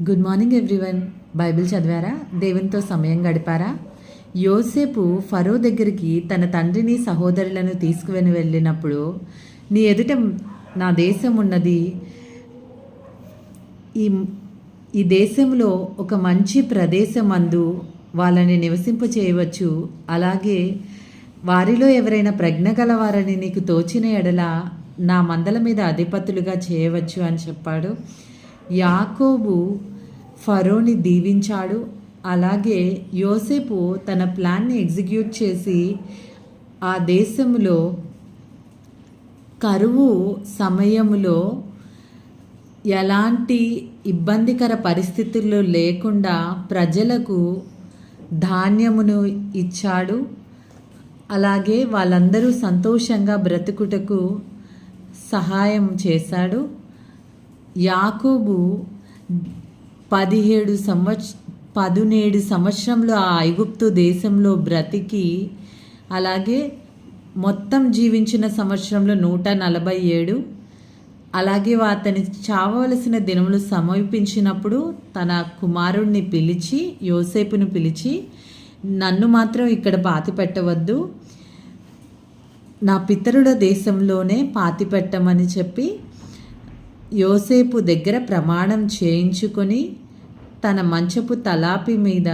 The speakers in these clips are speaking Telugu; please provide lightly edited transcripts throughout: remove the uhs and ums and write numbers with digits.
Good morning everyone. బైబిల్ చదివారా? దేవునితో సమయం గడిపారా? యోసేపు ఫరో దగ్గరికి తన తండ్రిని సహోదరులను తీసుకుని వెళ్ళినప్పుడు, నీ ఎదుట నా దేశం ఉన్నది, ఈ దేశంలో ఒక మంచి ప్రదేశం అందు వాళ్ళని నివసింప చేయవచ్చు, అలాగే వారిలో ఎవరైనా ప్రజ్ఞ గలవారని నీకు తోచిన ఎడల నా మందల మీద అధిపతులుగా చేయవచ్చు అని చెప్పాడు. యాకోబు ఫరోని దీవించాడు. అలాగే యోసేపు తన ప్లాన్ని ఎగ్జిక్యూట్ చేసి ఆ దేశంలో కరువు సమయంలో ఎలాంటి ఇబ్బందికర పరిస్థితుల్లో లేకుండా ప్రజలకు ధాన్యమును ఇచ్చాడు. అలాగే వాళ్ళందరూ సంతోషంగా బ్రతుకుటకు సహాయం చేశాడు. యాకోబు 17 సంవత్సరంలో ఆ ఐగుప్తు దేశంలో బ్రతికి, అలాగే మొత్తం జీవించిన సంవత్సరంలో 147, అలాగే అతని చావవలసిన దినములు సమీపించినప్పుడు తన కుమారుణ్ణి పిలిచి, యోసేపును పిలిచి, నన్ను మాత్రం ఇక్కడ పాతి పెట్టవద్దు, నా పితరుల దేశంలోనే పాతి పెట్టమని చెప్పి యోసేపు దగ్గర ప్రమాణం చేయించుకొని తన మంచపు తలాపి మీద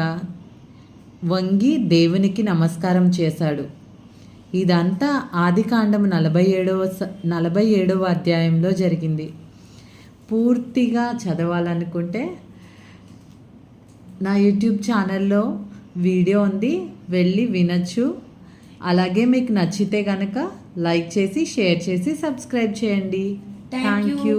వంగి దేవునికి నమస్కారం చేశాడు. ఇదంతా ఆదికాండం 47వ అధ్యాయంలో జరిగింది. పూర్తిగా చదవాలనుకుంటే నా యూట్యూబ్ ఛానల్లో వీడియో ఉంది, వెళ్ళి వినొచ్చు. అలాగే మీకు నచ్చితే కనుక లైక్ చేసి, షేర్ చేసి, సబ్స్క్రైబ్ చేయండి. Thank you.